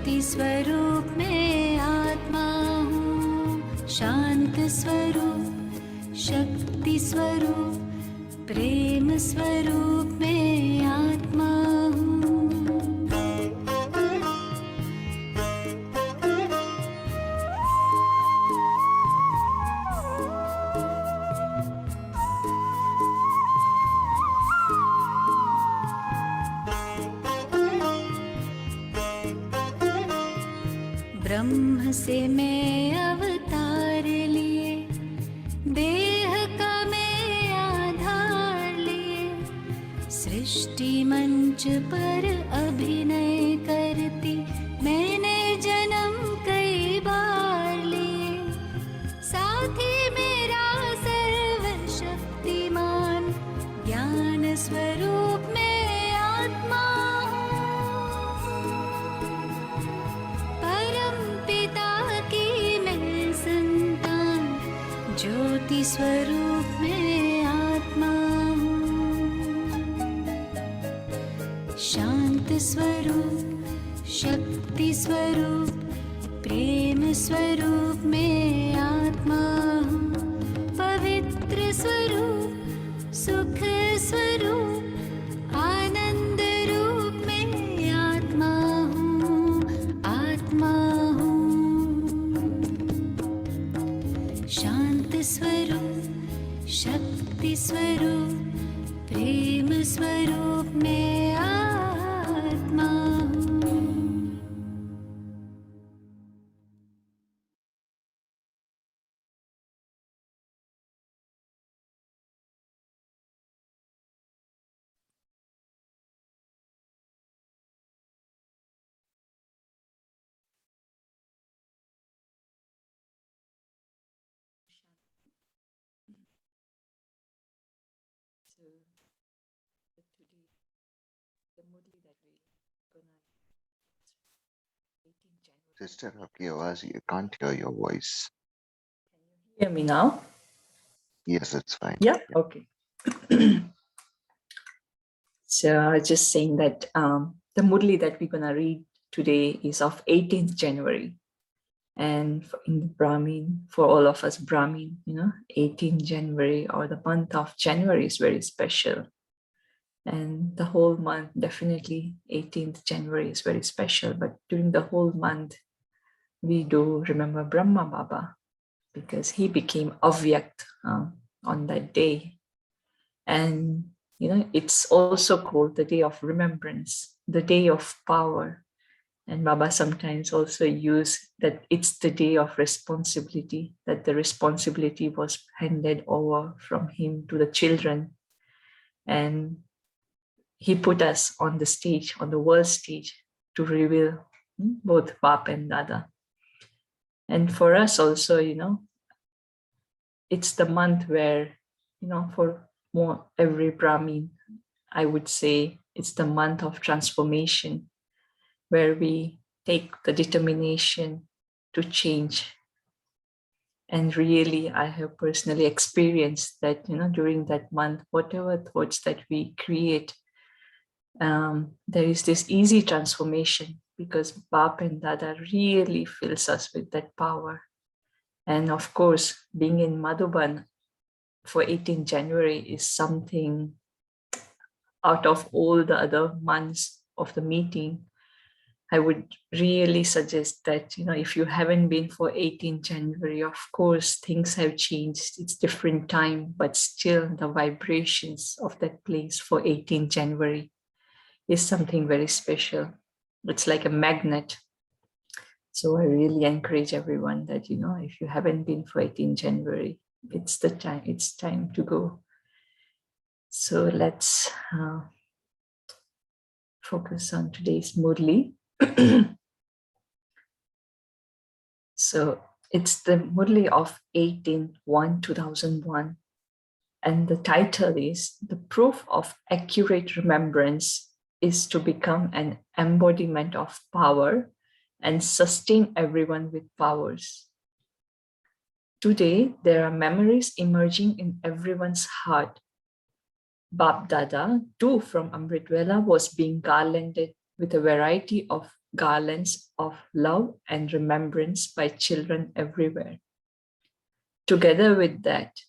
ज्योति स्वरूप में आत्मा हूँ, शांत स्वरूप, शक्ति स्वरूप, प्रेम स्वरूप में आत्मा हूँ। ब्रह्म से मैं अवतार लिए, देह का मैं आधार लिए, सृष्टि मंच पर अभिनय करती मैंने जन्म कई बार लिए। साथी मेरा सर्वशक्तिमान, ज्ञान स्वरूप में आत्मा ज्योति स्वरूप में आत्मा हूँ, शांत स्वरूप, शक्ति स्वरूप, प्रेम स्वरूप में आत्मा हूँ, पवित्र स्वरूप, सुख स्वरूप, आनंद रूप में आत्मा हूँ, आत्मा हूँ, शांत स्वरूप, शक्ति स्वरूप, प्रेम स्वरूप में आत्मा हूँ। So today, the Murli that we're gonna 18 January. Sister, आपकी आवाज, you can't hear your voice. Can you hear me now? Yes, it's fine. Yeah. Okay. So I was just saying that the Murli that we're gonna read today is of 18th January. And in Brahmin, for all of us Brahmin, 18th January or the month of January is very special. And the whole month, definitely 18th January is very special. But during the whole month, we do remember Brahma Baba because he became Avyakt on that day. And, it's also called the day of remembrance, the day of power. And Baba sometimes also use that it's the day of responsibility, that the responsibility was handed over from him to the children. And he put us on the stage, on the world stage, to reveal both Bap and Dada. And for us also, it's the month where, for every Brahmin, I would say it's the month of transformation, where we take the determination to change. And really, I have personally experienced that, during that month, whatever thoughts that we create, there is this easy transformation because Bap and Dada really fills us with that power. And of course, being in Madhuban for 18 January is something out of all the other months of the meeting. I would really suggest that, if you haven't been for 18 January, of course, things have changed. It's different time, but still the vibrations of that place for 18 January is something very special. It's like a magnet. So I really encourage everyone that, if you haven't been for 18 January, it's time to go. So let's focus on today's Murli. So it's the Murli of 18/1/2001. And the title is The Proof of Accurate Remembrance is to become an embodiment of power and sustain everyone with powers. Today, there are memories emerging in everyone's heart. Bap Dada, too, from Amritwala, was being garlanded with a variety of garlands of love and remembrance by children everywhere. Together with that,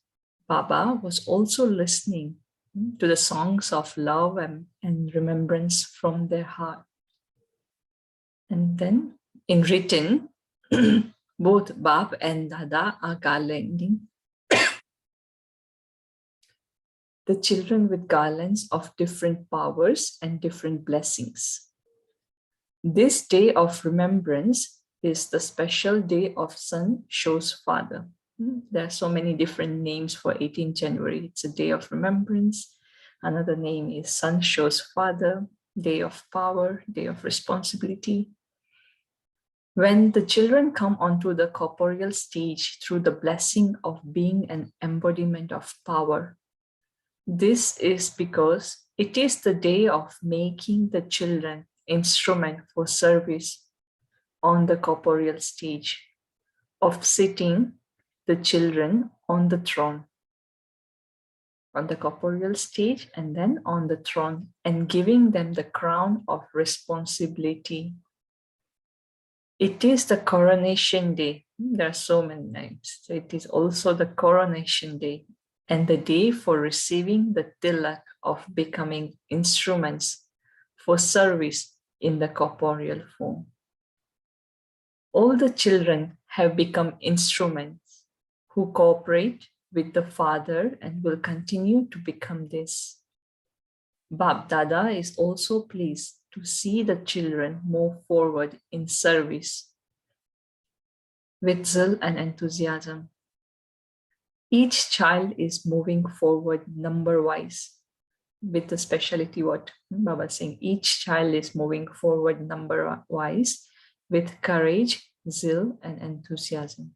Baba was also listening to the songs of love and remembrance from their heart. And then in written, both Bab and Dada are garlanding the children with garlands of different powers and different blessings. This day of remembrance is the special day of Sun Show's father. There are so many different names for 18th January. It's a day of remembrance. Another name is Sun Show's father, day of power, day of responsibility. When the children come onto the corporeal stage through the blessing of being an embodiment of power, this is because it is the day of making the children instrument for service on the corporeal stage, of sitting the children on the throne, on the corporeal stage and then on the throne, and giving them the crown of responsibility. It is the coronation day. There are so many names. So it is also the coronation day and the day for receiving the tilak of becoming instruments for service in the corporeal form. All the children have become instruments who cooperate with the Father and will continue to become this. Bab Dada is also pleased to see the children move forward in service with zeal and enthusiasm. Each child is moving forward number-wise with the speciality what Baba is saying. Each child is moving forward number-wise with courage, zeal, and enthusiasm.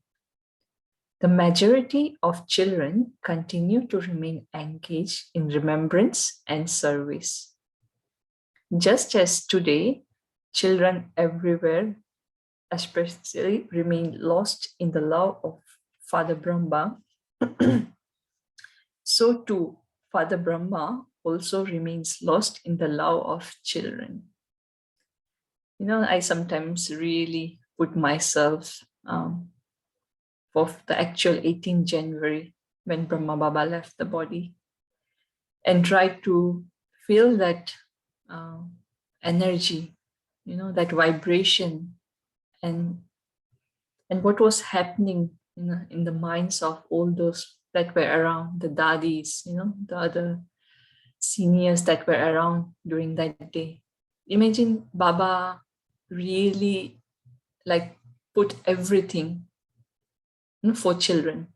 The majority of children continue to remain engaged in remembrance and service. Just as today, children everywhere especially remain lost in the love of Father Brahma, so too Father Brahma also remains lost in the love of children. I sometimes really put myself for the actual 18th January when Brahma Baba left the body and try to feel that energy, that vibration and what was happening in the minds of all those that were around, the dadis, the other seniors that were around during that day. Imagine Baba really put everything for children.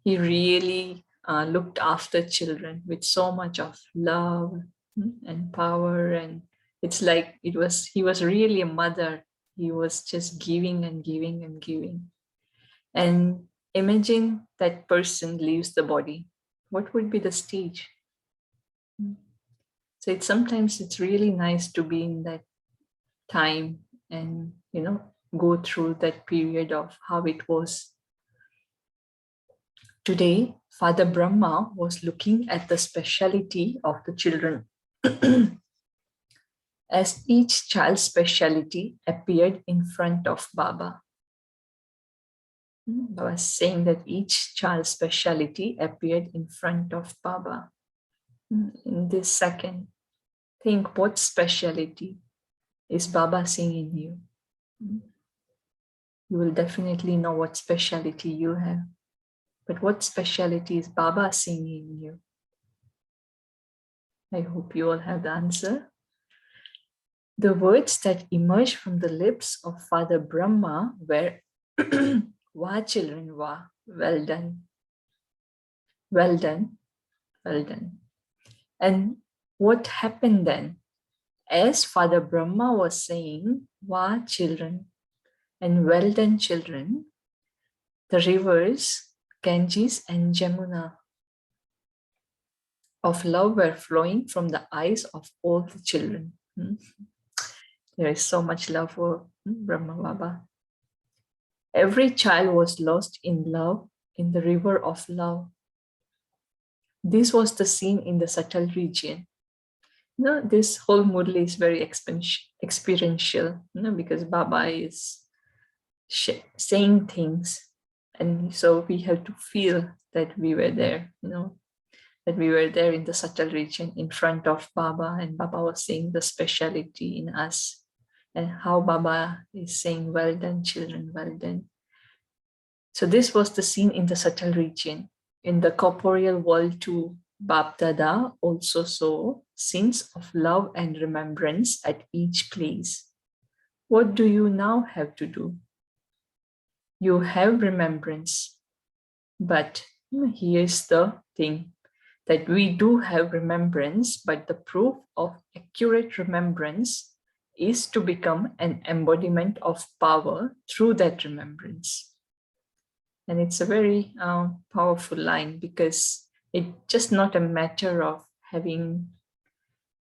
He really looked after children with so much of love and power, and it's like he was really a mother. He was just giving and giving and giving. And imagine that person leaves the body. What would be the stage? So sometimes it's really nice to be in that time and go through that period of how it was. Today, Father Brahma was looking at the speciality of the children as each child's speciality appeared in front of Baba. Baba was saying that each child's speciality appeared in front of Baba. In this second, think what speciality is Baba seeing in you. You will definitely know what speciality you have. But what speciality is Baba seeing in you? I hope you all have the answer. The words that emerged from the lips of Father Brahma were, "Wah, children, wah, well done. Well done, well done." And what happened then? As Father Brahma was saying, "Wah, children," and "well done, children," the rivers, Ganges and Jamuna, of love were flowing from the eyes of all the children. There is so much love for Brahma Baba. Every child was lost in love, in the river of love. This was the scene in the subtle region. This whole Murli is very experiential, because Baba is saying things, and so we have to feel that we were there, that we were there in the subtle region in front of Baba, and Baba was saying the speciality in us, and how Baba is saying, well done, children, well done. So this was the scene in the subtle region. In the corporeal world too, Bap Dada also saw scenes of love and remembrance at each place. What do you now have to do? You have remembrance, but here's the thing, that we do have remembrance, but the proof of accurate remembrance is to become an embodiment of power through that remembrance. And it's a very powerful line, because it's just not a matter of having,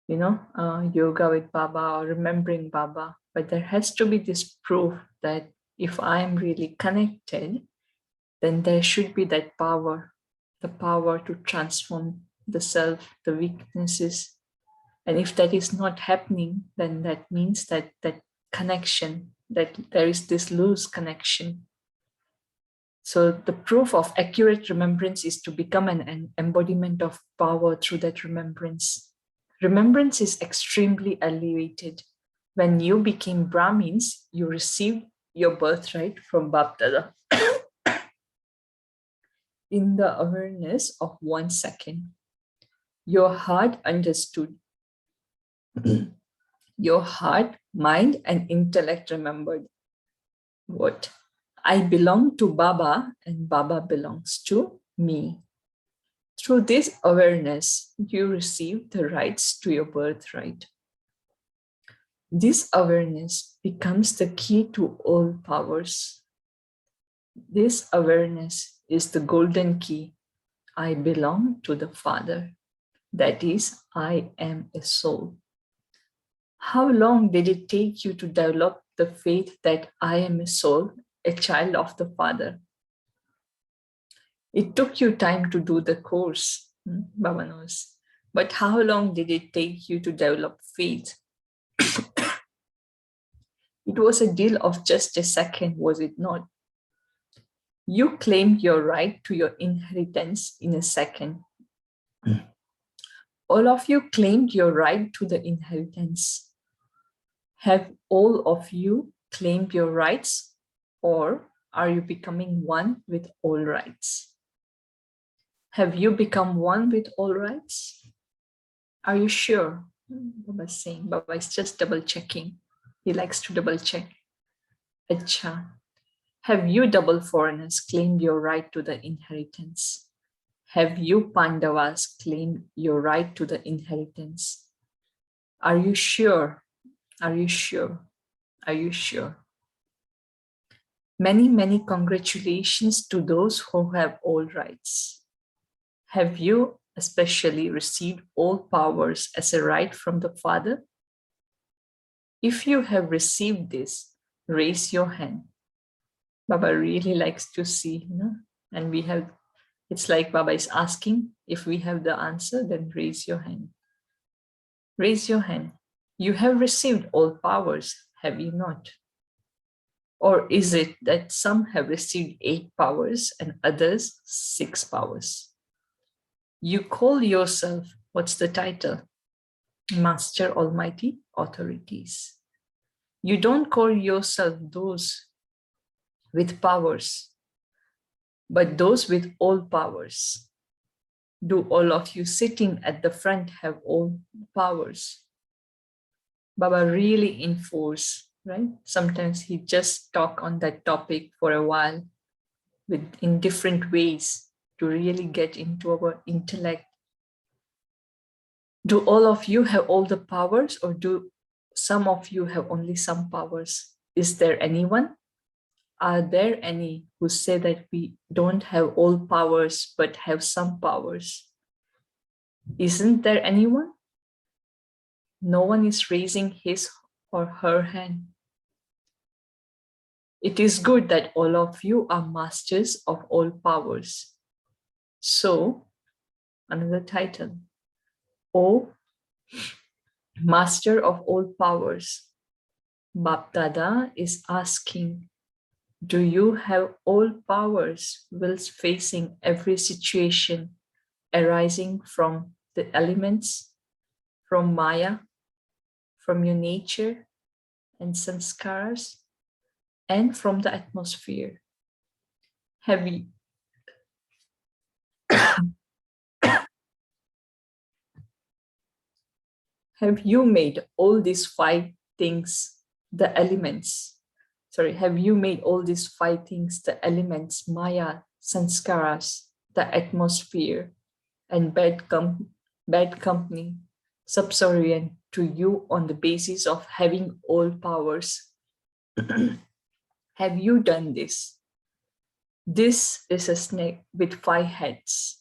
yoga with Baba or remembering Baba, but there has to be this proof that if I am really connected, then there should be that power, the power to transform the self, the weaknesses. And if that is not happening, then that means that connection, that there is this loose connection. So the proof of accurate remembrance is to become an embodiment of power through that remembrance. Remembrance is extremely elevated. When you became Brahmins, you received your birthright from Bapdada in the awareness of 1 second. Your heart understood. Your heart, mind, and intellect remembered. What? I belong to Baba and Baba belongs to me. Through this awareness, you receive the rights to your birthright. This awareness becomes the key to all powers. This awareness is the golden key. I belong to the Father. That is, I am a soul. How long did it take you to develop the faith that I am a soul, a child of the Father? It took you time to do the course, Baba knows. But how long did it take you to develop faith? It was a deal of just a second, was it not? You claimed your right to your inheritance in a second. All of you claimed your right to the inheritance. Have all of you claimed your rights, or are you becoming one with all rights? Have you become one with all rights? Are you sure? Baba is saying, Baba is just double checking. He likes to double check. Acha. Have you double foreigners claimed your right to the inheritance? Have you Pandavas claimed your right to the inheritance? Are you sure? Are you sure? Are you sure? Many, many congratulations to those who have all rights. Have you especially received all powers as a right from the Father? If you have received this, raise your hand. Baba really likes to see, and we have, it's like Baba is asking, if we have the answer, then raise your hand. Raise your hand. You have received all powers, have you not? Or is it that some have received 8 powers and others 6 powers? You call yourself, what's the title? Master Almighty Authorities. You don't call yourself those with powers, but those with all powers. Do all of you sitting at the front have all powers? Baba really enforce, right? Sometimes he just talk on that topic for a while in different ways to really get into our intellect. Do all of you have all the powers, or do some of you have only some powers? Is there anyone? Are there any who say that we don't have all powers but have some powers? Isn't there anyone? No one is raising his or her hand. It is good that all of you are masters of all powers. So, another title. Oh, Master of all powers, Bap Dada is asking, do you have all powers whilst facing every situation arising from the elements, from Maya, from your nature and sanskaras, and from the atmosphere? Have you, have you made all these five things the elements? Sorry, have you made all these five things the elements, Maya, sanskaras, the atmosphere, and bad company, subservient to you on the basis of having all powers? Have you done this? This is a snake with 5 heads.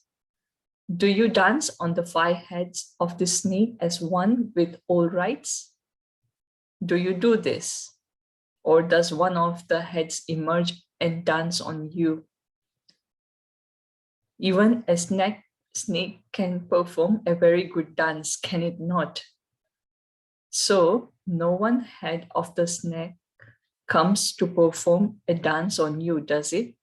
Do you dance on the 5 heads of the snake as one with all rights? Do you do this? Or does one of the heads emerge and dance on you? Even a snake can perform a very good dance, can it not? So no one head of the snake comes to perform a dance on you, does it?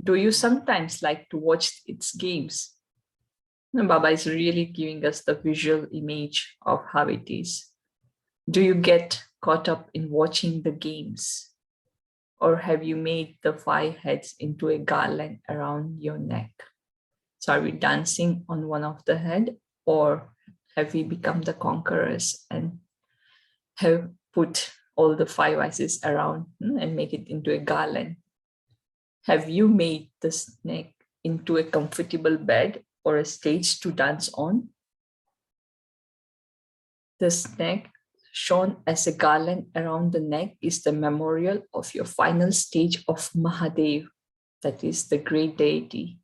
Do you sometimes like to watch its games? And Baba is really giving us the visual image of how it is. Do you get caught up in watching the games? Or have you made the 5 heads into a garland around your neck? So are we dancing on one of the head, or have we become the conquerors and have put all the 5 vices around and make it into a garland? Have you made the snake into a comfortable bed or a stage to dance on? The snake shown as a garland around the neck is the memorial of your final stage of Mahadev, that is the great deity.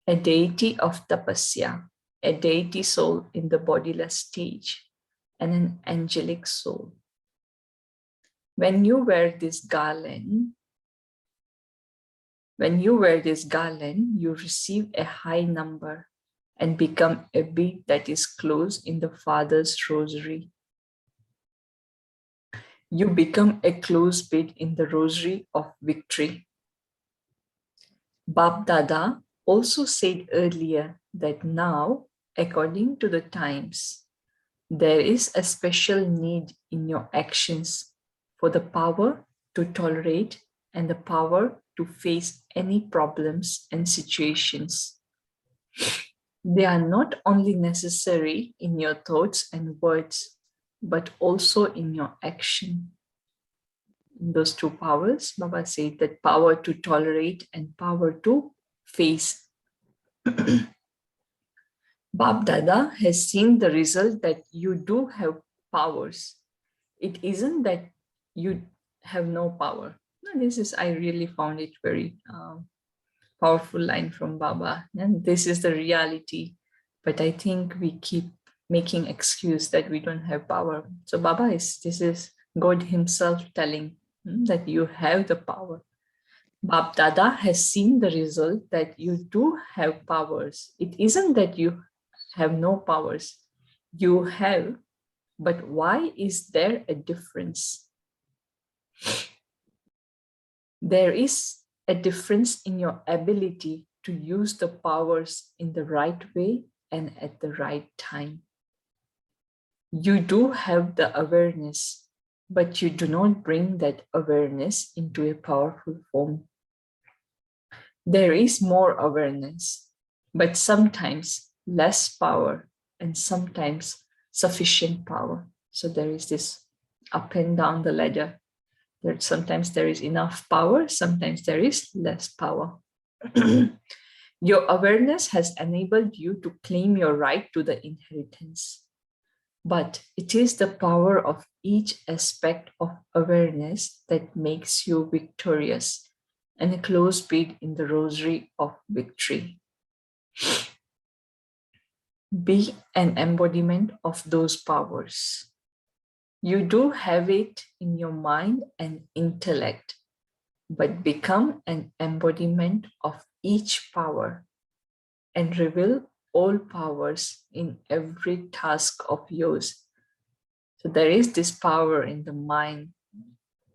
A deity of tapasya, a deity soul in the bodiless stage, and an angelic soul. When you wear this garland, you receive a high number and become a bead that is closed in the Father's rosary. You become a closed bead in the rosary of victory. Bap Dada also said earlier that now, according to the times, there is a special need in your actions for the power to tolerate and the power to face any problems and situations. They are not only necessary in your thoughts and words, but also in your action. In those 2 powers, Baba said that power to tolerate and power to face. Bap Dada has seen the result that you do have powers. It isn't that you have no power. No, I really found it very powerful line from Baba. And this is the reality. But I think we keep making excuse that we don't have power. So this is God himself telling that you have the power. Bap Dada has seen the result that you do have powers. It isn't that you have no powers. You have, but why is there a difference? There is a difference in your ability to use the powers in the right way and at the right time. You do have the awareness, but you do not bring that awareness into a powerful form. There is more awareness, but sometimes less power and sometimes sufficient power. So there is this up and down the ladder. Sometimes there is enough power, sometimes there is less power. Your awareness has enabled you to claim your right to the inheritance. But it is the power of each aspect of awareness that makes you victorious and a close bead in the rosary of victory. Be an embodiment of those powers. You do have it in your mind and intellect, but become an embodiment of each power and reveal all powers in every task of yours. So there is this power in the mind.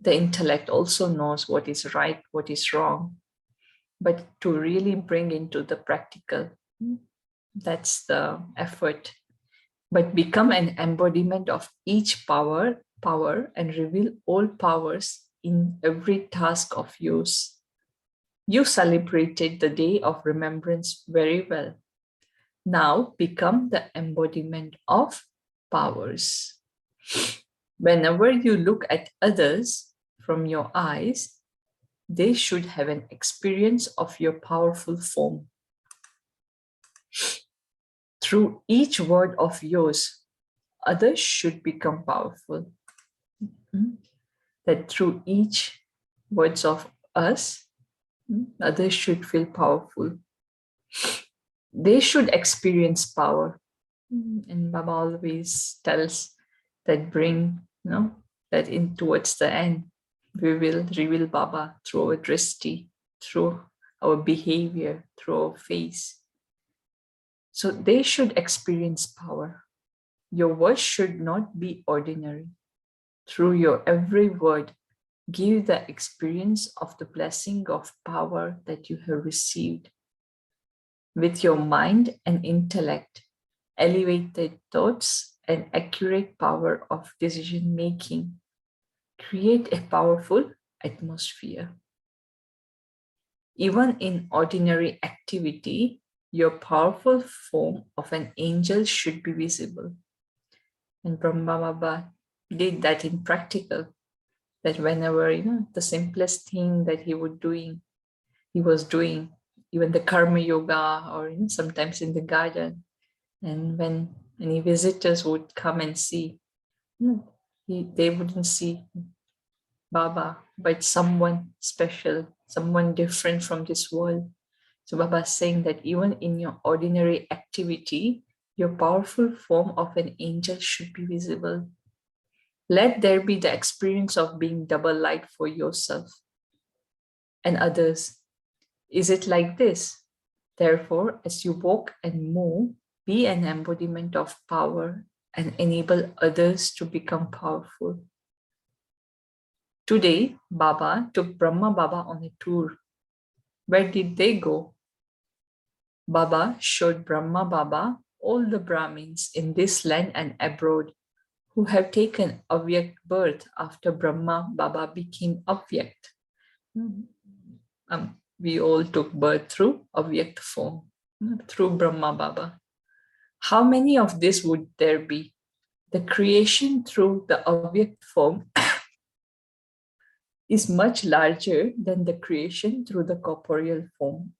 The intellect also knows what is right, what is wrong. But to really bring into the practical, that's the effort. But become an embodiment of each power and reveal all powers in every task of yours. You celebrated the day of remembrance very well. Now become the embodiment of powers. Whenever you look at others from your eyes, they should have an experience of your powerful form. Through each word of yours, others should become powerful. That through each words of us, others should feel powerful. They should experience power. And Baba always tells that that in towards the end, we will reveal Baba through our drishti, through our behavior, through our face. So they should experience power. Your words should not be ordinary. Through your every word, give the experience of the blessing of power that you have received. With your mind and intellect, elevated thoughts and accurate power of decision making, create a powerful atmosphere. Even in ordinary activity, your powerful form of an angel should be visible. And Brahma Baba did that in practical, that whenever, the simplest thing that he was doing, even the karma yoga or sometimes in the garden. And when any visitors would come and see, they wouldn't see Baba, but someone special, someone different from this world. So Baba is saying that even in your ordinary activity, your powerful form of an angel should be visible. Let there be the experience of being double light for yourself and others. Is it like this? Therefore, as you walk and move, be an embodiment of power and enable others to become powerful. Today, Baba took Brahma Baba on a tour. Where did they go? Baba showed Brahma Baba all the Brahmins in this land and abroad who have taken Avyakt birth after Brahma Baba became Avyakt. We all took birth through Avyakt form, through Brahma Baba. How many of this would there be? The creation through the Avyakt form is much larger than the creation through the corporeal form.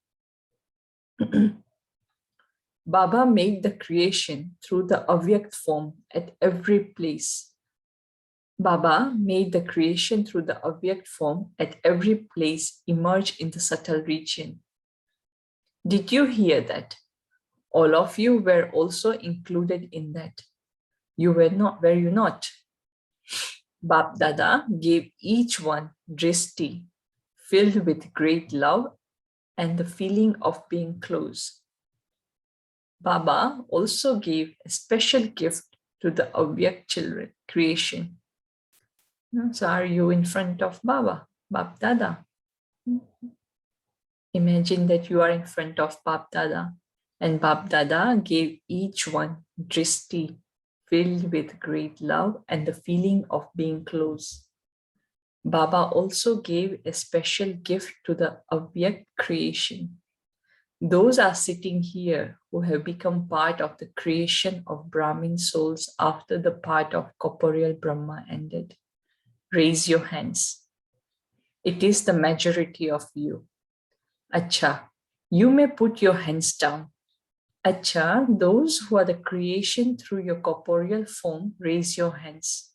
Baba made the creation through the Avyakt form at every place. Baba made the creation through the Avyakt form at every place emerge in the subtle region. Did you hear that? All of you were also included in that. You were not, were you not? Bap Dada gave each one drishti, filled with great love and the feeling of being close. Baba also gave a special gift to the Avyakt children, creation. So are you in front of Baba, Bap Dada? Imagine that you are in front of Bap Dada, and Bap Dada gave each one drishti, filled with great love and the feeling of being close. Baba also gave a special gift to the Avyakt creation. Those are sitting here who have become part of the creation of Brahmin souls after the part of corporeal Brahma ended. Raise your hands. It is the majority of you. Acha, you may put your hands down. Acha, those who are the creation through your corporeal form, raise your hands.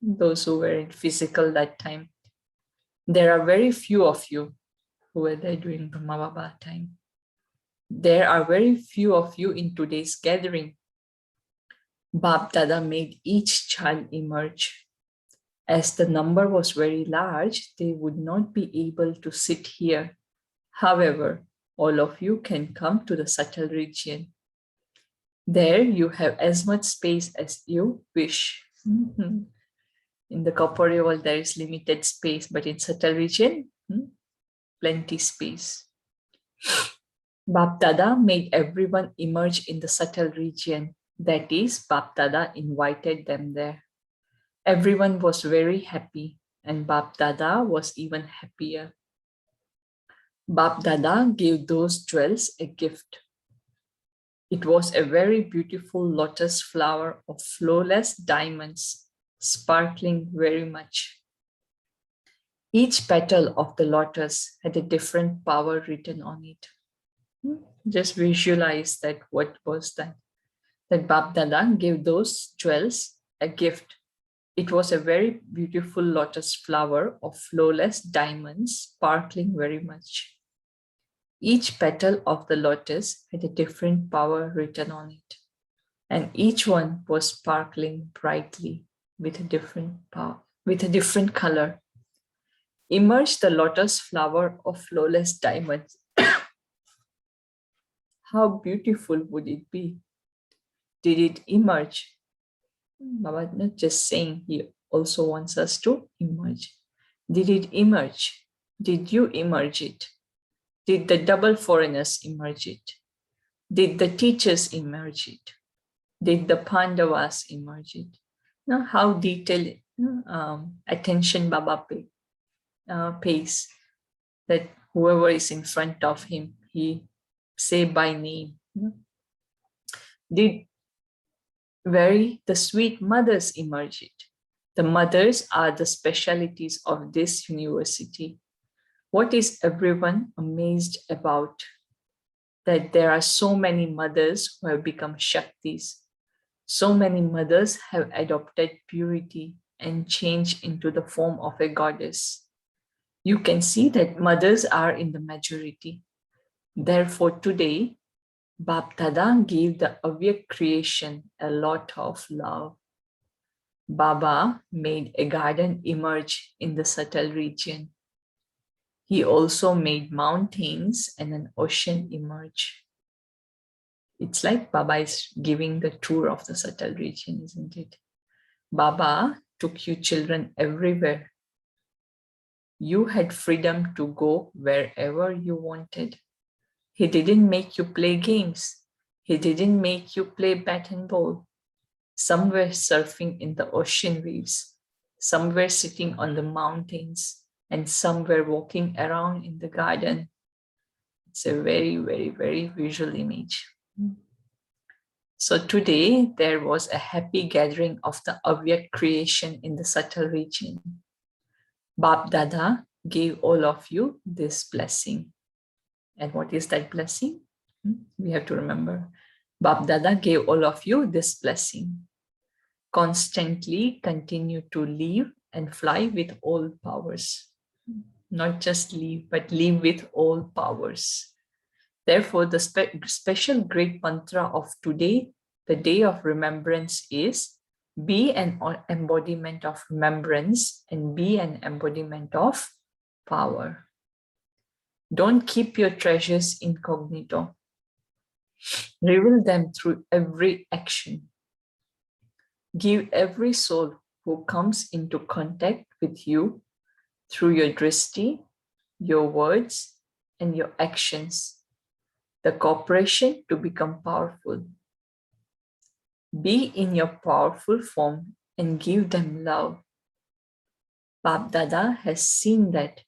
Those who were in physical that time. There are very few of you who were there during Brahma Baba time. There are very few of you in today's gathering. Bap Dada made each child emerge. As the number was very large, they would not be able to sit here. However, all of you can come to the subtle region. There you have as much space as you wish. In the corporeal world, there is limited space, but in subtle region, plenty space. Bap Dada made everyone emerge in the subtle region. That is, Bap Dada invited them there. Everyone was very happy, and Bap Dada was even happier. Bap Dada gave those jewels a gift. It was a very beautiful lotus flower of flawless diamonds, sparkling very much. Each petal of the lotus had a different power written on it. Just visualize that what was that. That Bap Dada gave those jewels a gift. It was a very beautiful lotus flower of flawless diamonds, sparkling very much. Each petal of the lotus had a different power written on it, and each one was sparkling brightly with a different power, with a different color. Emerged the lotus flower of flawless diamonds. How beautiful would it be? Did it emerge? Baba not just saying, he also wants us to emerge. Did it emerge? Did you emerge it? Did the double foreigners emerge it? Did the teachers emerge it? Did the Pandavas emerge it? Now, how detailed attention Baba pays, that whoever is in front of him, he say by name. Did the sweet mothers emerge it? The mothers are the specialities of this university. What is everyone amazed about? That there are so many mothers who have become Shaktis. So many mothers have adopted purity and changed into the form of a goddess. You can see that mothers are in the majority. Therefore, today, Bap Dada gave the Avyak creation a lot of love. Baba made a garden emerge in the subtle region. He also made mountains and an ocean emerge. It's like Baba is giving the tour of the subtle region, isn't it? Baba took you children everywhere. You had freedom to go wherever you wanted. He didn't make you play games. He didn't make you play bat and ball. Some were surfing in the ocean waves. Some were sitting on the mountains. And some were walking around in the garden. It's a very, very, very visual image. So today, there was a happy gathering of the Avyak creation in the subtle region. Bap Dada gave all of you this blessing. And what is that blessing? We have to remember. Bap Dada gave all of you this blessing. Constantly continue to live and fly with all powers. Not just live, but live with all powers. Therefore, the special great mantra of today, the day of remembrance, is be an embodiment of remembrance and be an embodiment of power. Don't keep your treasures incognito. Reveal them through every action. Give every soul who comes into contact with you through your drishti, your words, and your actions, the cooperation to become powerful. Be in your powerful form and give them love. Bap Dada has seen that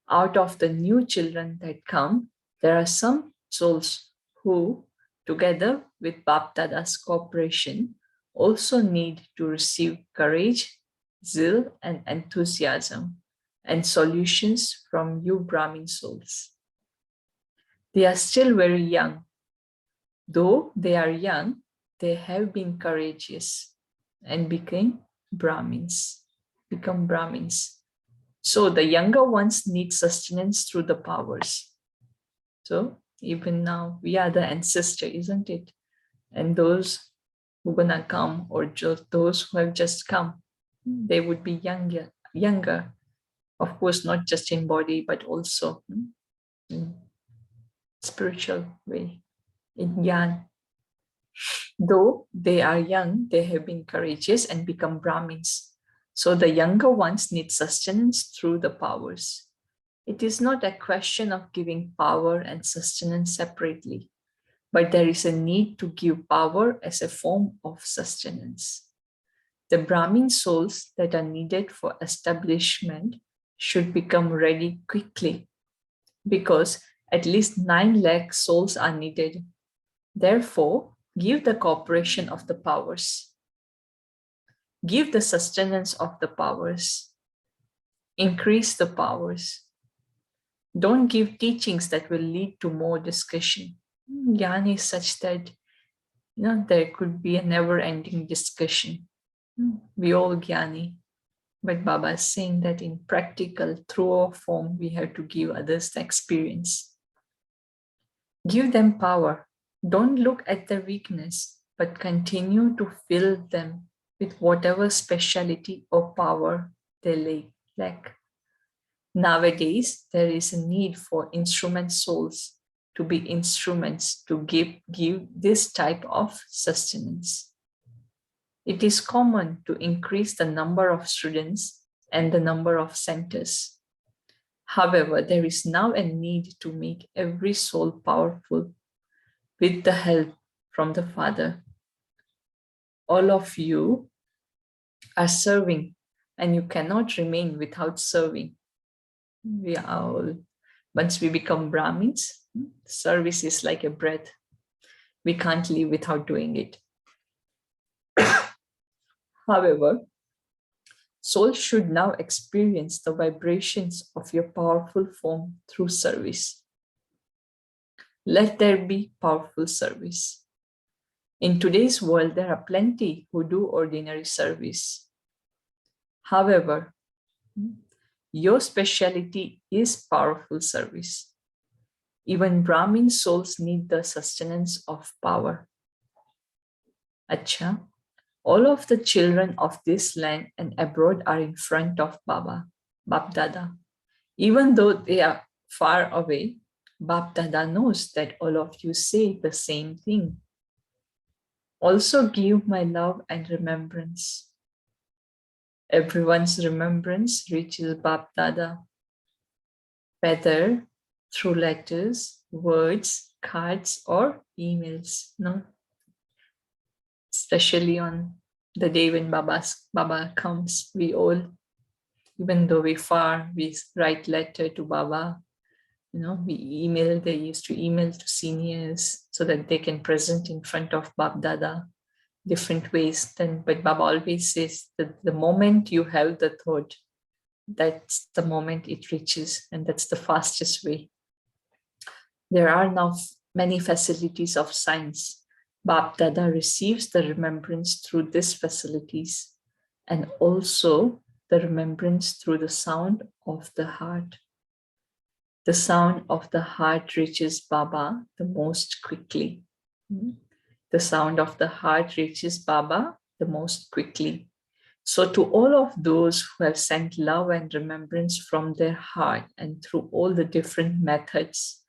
out of the new children that come, there are some souls who, together with Bap Dada's cooperation, also need to receive courage, zeal, and enthusiasm, and solutions from you Brahmin souls. They are still very young. Though they are young, they have been courageous and become Brahmins. So the younger ones need sustenance through the powers. So even now, we are the ancestor, isn't it? And those who are gonna come, or just those who have just come, they would be younger. Of course, not just in body, but also in spiritual way, in Gyan. Though they are young, they have been courageous and become Brahmins. So the younger ones need sustenance through the powers. It is not a question of giving power and sustenance separately, but there is a need to give power as a form of sustenance. The Brahmin souls that are needed for establishment should become ready quickly, because at least 9 lakh souls are needed. Therefore, give the cooperation of the powers. Give the sustenance of the powers. Increase the powers. Don't give teachings that will lead to more discussion. Jnana is such that there could be a never-ending discussion. We all jnani. But Baba is saying that in practical, through our form, we have to give others the experience. Give them power. Don't look at their weakness, but continue to fill them with whatever speciality or power they lack. Nowadays, there is a need for instrument souls to be instruments to give this type of sustenance. It is common to increase the number of students and the number of centers. However, there is now a need to make every soul powerful with the help from the Father. All of you are serving, and you cannot remain without serving. We are all, once we become Brahmins, service is like a breath. We can't live without doing it. However, soul should now experience the vibrations of your powerful form through service. Let there be powerful service. In today's world, there are plenty who do ordinary service. However, your specialty is powerful service. Even Brahmin souls need the sustenance of power. Acha, all of the children of this land and abroad are in front of Baba, Bap Dada. Even though they are far away, Bap Dada knows that all of you say the same thing. Also give my love and remembrance. Everyone's remembrance reaches Bap Dada, whether through letters, words, cards, or emails. No? Especially on the day when Baba comes, we all, even though we're far, we write letter to Baba. We email, they used to email to seniors so that they can present in front of Bap Dada different ways. But Baba always says that the moment you have the thought, that's the moment it reaches, and that's the fastest way. There are now many facilities of science. Bap Dada receives the remembrance through these facilities, and also the remembrance through the sound of the heart. The sound of the heart reaches Baba the most quickly. The sound of the heart reaches Baba the most quickly. So to all of those who have sent love and remembrance from their heart and through all the different methods,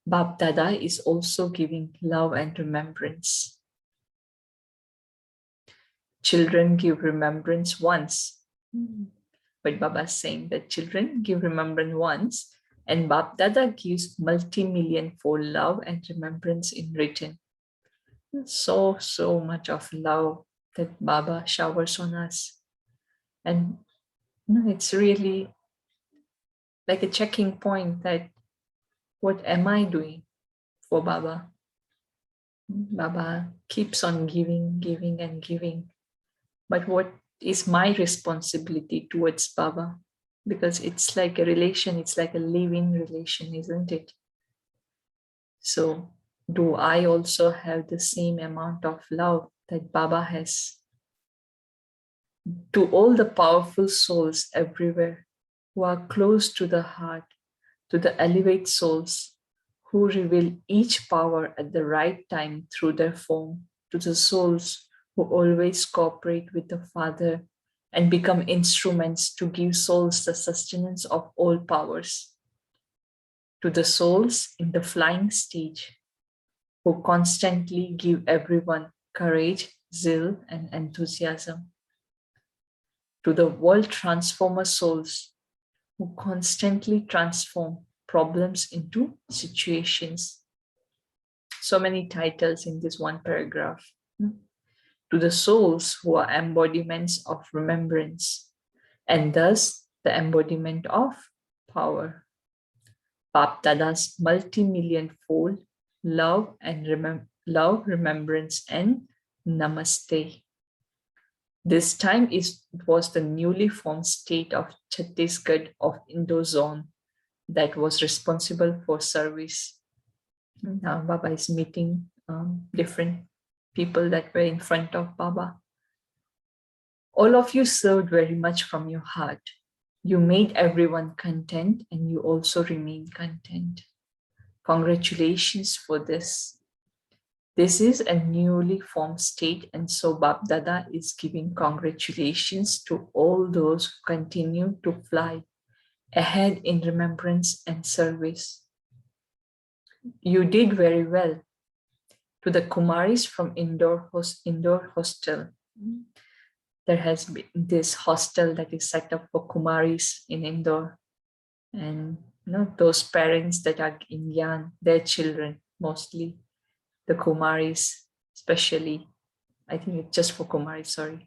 Bap Dada is also giving love and remembrance. Children give remembrance once. But Baba is saying that children give remembrance once, and Bap Dada gives multi-million fold love and remembrance in return. So much of love that Baba showers on us. And it's really like a checking point that what am I doing for Baba? Baba keeps on giving, giving and giving. But what is my responsibility towards Baba? Because it's like a relation, it's like a living relation, isn't it? So do I also have the same amount of love that Baba has? To all the powerful souls everywhere who are close to the heart, to the elevate souls who reveal each power at the right time through their form, to the souls who always cooperate with the Father and become instruments to give souls the sustenance of all powers, to the souls in the flying stage who constantly give everyone courage, zeal, and enthusiasm. To the world transformer souls who constantly transform problems into situations. So many titles in this one paragraph. To the souls who are embodiments of remembrance, and thus the embodiment of power. Bap Dada's multi-million-fold love and remembrance, and namaste. This time it was the newly formed state of Chhattisgarh of Indo-zone that was responsible for service. Now Baba is meeting different people that were in front of Baba. All of you served very much from your heart. You made everyone content, and you also remain content. Congratulations for this. This is a newly formed state, and so Bap Dada is giving congratulations to all those who continue to fly ahead in remembrance and service. You did very well. To the Kumaris from Indore hostel, there has been this hostel that is set up for Kumaris in Indore, and those parents that are in Gyan, their children mostly, the Kumaris especially, I think it's just for Kumaris, sorry.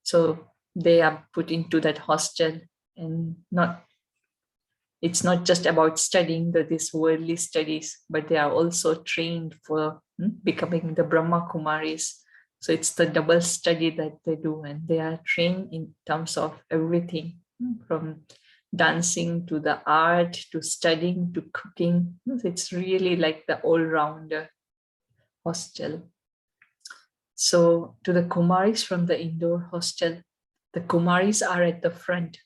So they are put into that hostel, and it's not just about studying these worldly studies, but they are also trained for becoming the Brahma Kumaris. So it's the double study that they do, and they are trained in terms of everything, from dancing to the art to studying to cooking. It's really like the all-rounder hostel. So to the Kumaris from the Indore hostel, the Kumaris are at the front,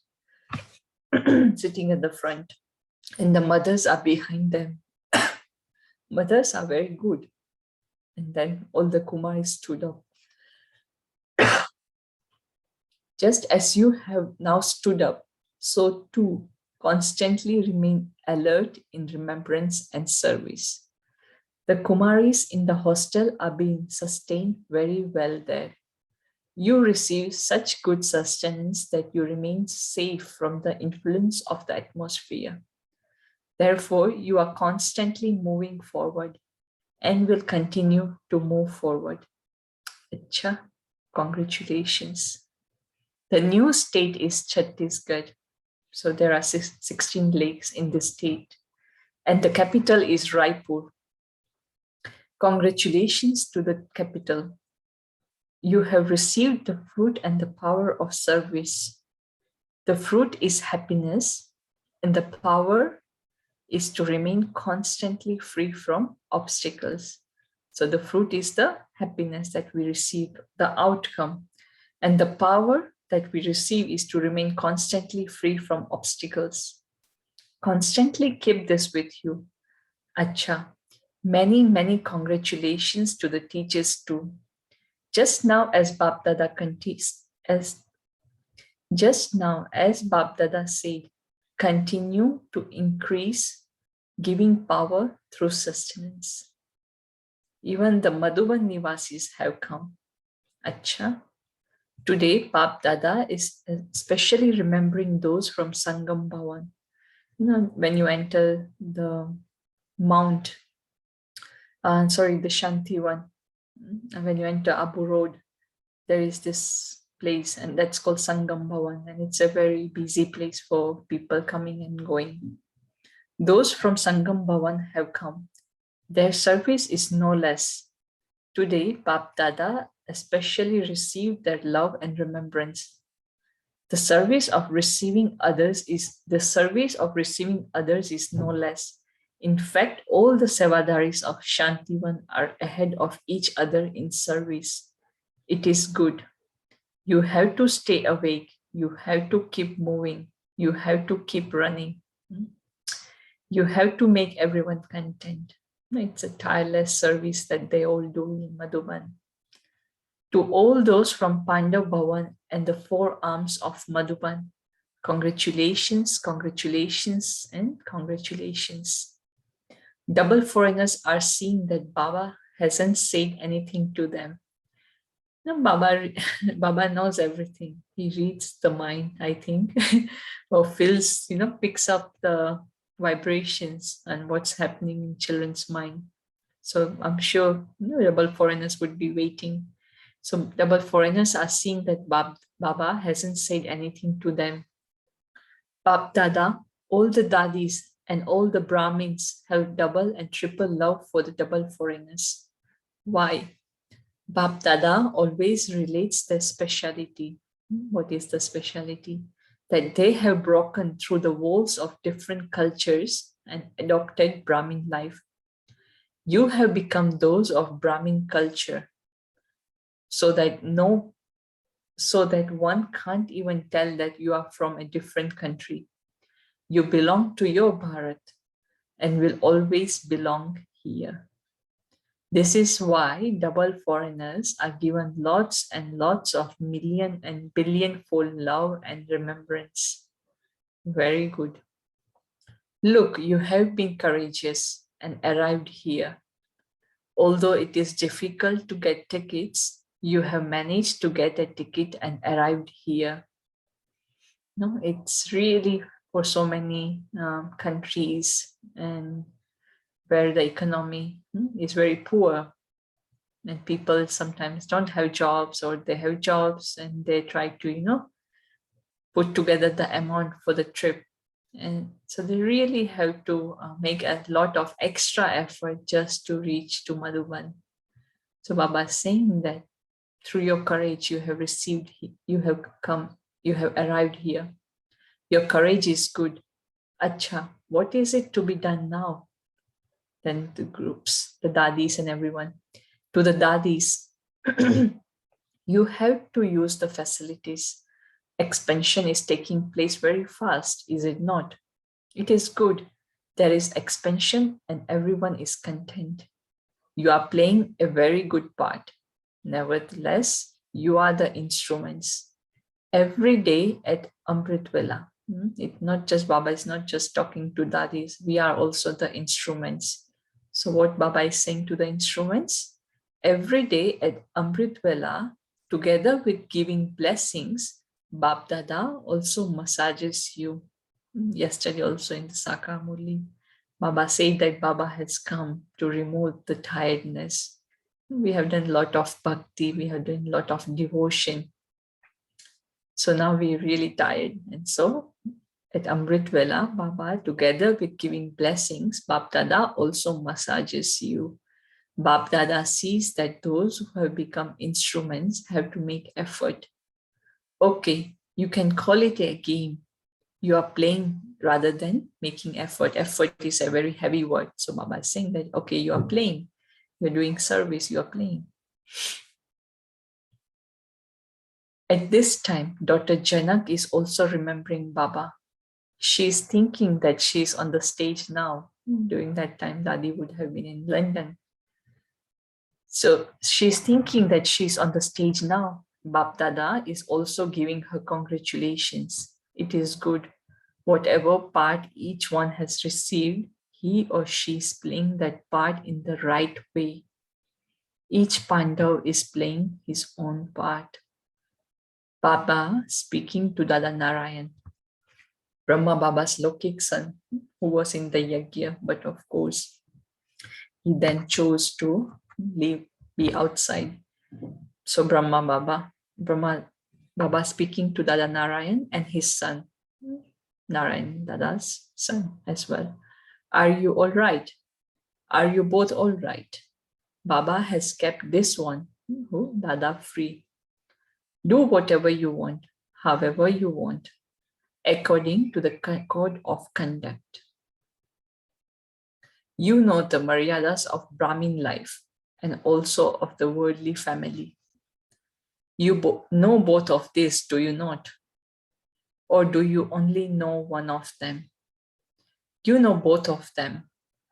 sitting at the front, and the mothers are behind them. Mothers are very good. And then all the Kumaris stood up. Just as you have now stood up, so too constantly remain alert in remembrance and service. The Kumaris in the hostel are being sustained very well there. You receive such good sustenance that you remain safe from the influence of the atmosphere. Therefore, you are constantly moving forward and will continue to move forward. Acha, congratulations. The new state is Chhattisgarh. So there are 16 lakes in this state, and the capital is Raipur. Congratulations to the capital. You have received the fruit and the power of service. The fruit is happiness, and the power is to remain constantly free from obstacles. So the fruit is the happiness that we receive, the outcome, and the power that we receive is to remain constantly free from obstacles. Constantly keep this with you. Acha. Many, many congratulations to the teachers too. Just now as Bap Dada said, continue to increase giving power through sustenance. Even the Madhuban Nivasis have come. Acha. Today, Bap Dada is especially remembering those from Sangam Bhavan. When you enter the mount, the Shanti one, when you enter Abu Road, there is this place, and that's called Sangam Bhavan, and it's a very busy place for people coming and going. Those from Sangam Bhavan have come. Their service is no less. Today, Bap Dada especially received their love and remembrance. The service of receiving others is no less. In fact, all the Sevadaris of Shantivan are ahead of each other in service. It is good. You have to stay awake. You have to keep moving. You have to keep running. You have to make everyone content. It's a tireless service that they all do in Madhuban. To all those from Pandav Bhavan and the four arms of Madhuban, congratulations, congratulations, and congratulations. Double foreigners are seeing that Baba hasn't said anything to them. No, Baba knows everything. He reads the mind, I think, or feels, picks up the vibrations and what's happening in children's mind. So I'm sure double foreigners would be waiting. So double foreigners are seeing that Baba hasn't said anything to them. Bab Dada, all the dadis and all the Brahmins have double and triple love for the double foreigners. Why? Bab Dada always relates their speciality. What is the speciality? That they have broken through the walls of different cultures and adopted Brahmin life. You have become those of Brahmin culture, so that one can't even tell that you are from a different country. You belong to your Bharat and will always belong here. This is why double foreigners are given lots and lots of million and billion-fold love and remembrance. Very good. Look, you have been courageous and arrived here. Although it is difficult to get tickets, you have managed to get a ticket and arrived here. No, it's really for so many countries and where the economy is very poor and people sometimes don't have jobs, or they have jobs and they try to, put together the amount for the trip. And so they really have to make a lot of extra effort just to reach to Madhuban. So Baba is saying that through your courage, you have arrived here. Your courage is good. Acha, what is it to be done now? Then the groups, the dadis and everyone. To the dadis, you have to use the facilities. Expansion is taking place very fast, is it not? It is good. There is expansion and everyone is content. You are playing a very good part. Nevertheless, you are the instruments. Every day at Amrit Vela, Baba is not just talking to dadis, we are also the instruments. So what Baba is saying to the instruments? Every day at Amrit Vela, together with giving blessings, Bab Dada also massages you. Yesterday also in the Saka Murli, Baba said that Baba has come to remove the tiredness. We have done a lot of bhakti, we have done a lot of devotion. So now we're really tired. And so at Amrit Vela, Baba, together with giving blessings, Bab Dada also massages you. Bab Dada sees that those who have become instruments have to make effort. Okay, you can call it a game. You are playing rather than making effort. Effort is a very heavy word. So Baba is saying that, okay, you are playing. You're doing service, you are playing. At this time, Dr. Janak is also remembering Baba. She's thinking that she's on the stage now. During that time, Dadi would have been in London. So she's thinking that she's on the stage now. Bab Dada is also giving her congratulations. It is good. Whatever part each one has received, he or she is playing that part in the right way. Each Pandav is playing his own part. Baba speaking to Dada Narayan, Brahma Baba's Lokik son, who was in the yajna, but of course, he then chose to be outside. So Brahma Baba speaking to Dada Narayan and his son, Narayan, Dada's son as well. Are you all right? Are you both all right? Baba has kept this one, Dada, free. Do whatever you want, however you want, according to the code of conduct. You know the maryadas of Brahmin life and also of the worldly family. You know both of these, do you not? Or do you only know one of them? You know both of them,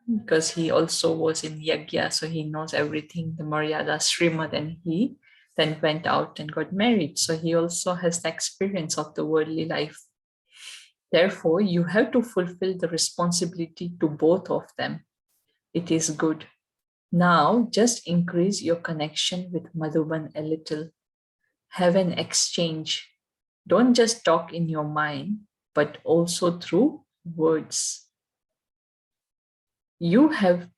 because he also was in yajna, so he knows everything, the maryada, Srimad, and he then went out and got married. So he also has the experience of the worldly life. Therefore, you have to fulfill the responsibility to both of them. It is good. Now, just increase your connection with Madhuban a little. have an exchange. Don't just talk in your mind, but also through words. You have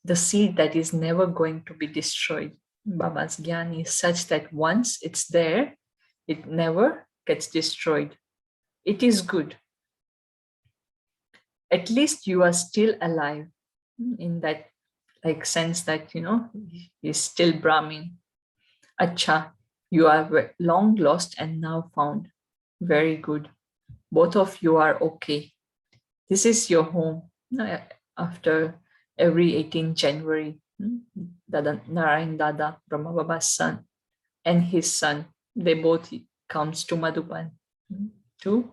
the seed that is never going to be destroyed. Baba's Gyan is such that once it's there, it never gets destroyed. It is good. At least you are still alive in that sense that, he's still Brahmin. Acha, you are long lost and now found. Very good. Both of you are okay. This is your home. After every 18th January, Dada Narayan Dada, Brahma Baba's son, and his son, they both comes to Madhuban to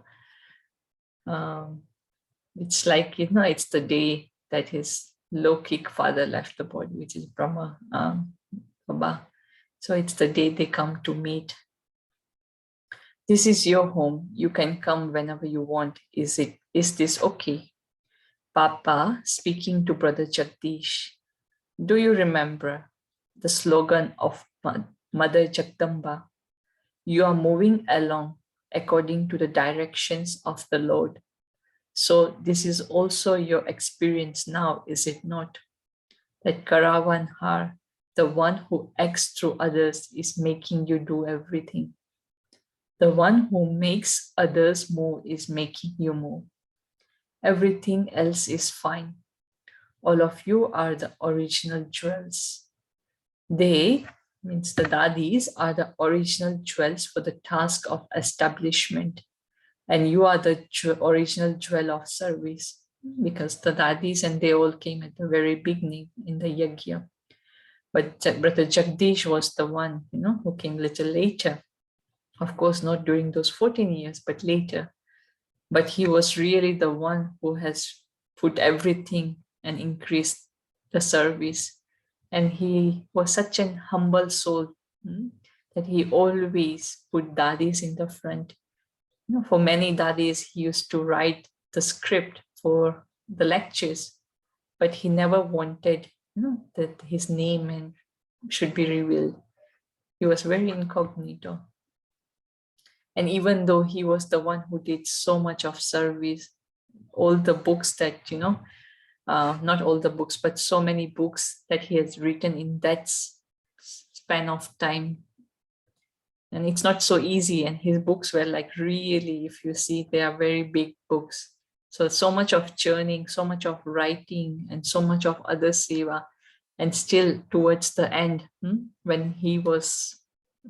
it's like, it's the day that his Lokik father left the body, which is Brahma Baba. So it's the day they come to meet. This is your home. You can come whenever you want. Is this okay? Papa speaking to Brother Jagdish. Do you remember the slogan of Mother Jagdamba? You are moving along according to the directions of the Lord. So this is also your experience now, is it not? That Karavan Har, the one who acts through others, is making you do everything. The one who makes others move is making you move. Everything else is fine. All of you are the original jewels. They, means the dadis, are the original jewels for the task of establishment. And you are the original jewel of service, because the dadis and they all came at the very beginning in the yajna. But Brother Jagdish was the one, who came little later. Of course, not during those 14 years, but later. But he was really the one who has put everything and increased the service. And he was such an humble soul that he always put dadis in the front. For many dadis, he used to write the script for the lectures, but he never wanted that his name should be revealed. He was very incognito. And even though he was the one who did so much of service, all the books that, not all the books, but so many books that he has written in that span of time. And it's not so easy. And his books were like really, if you see, they are very big books. So much of churning, so much of writing, and so much of other seva. And still towards the end, when he was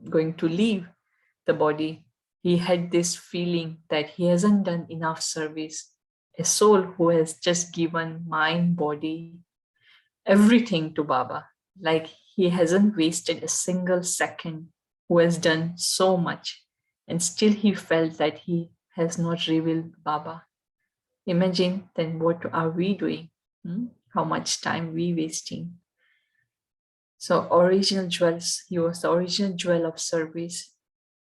going to leave the body, he had this feeling that he hasn't done enough service. A soul who has just given mind, body, everything to Baba. Like he hasn't wasted a single second, who has done so much. And still he felt that he has not revealed Baba. Imagine then what are we doing? How much time we wasting? So original jewels, he was the original jewel of service.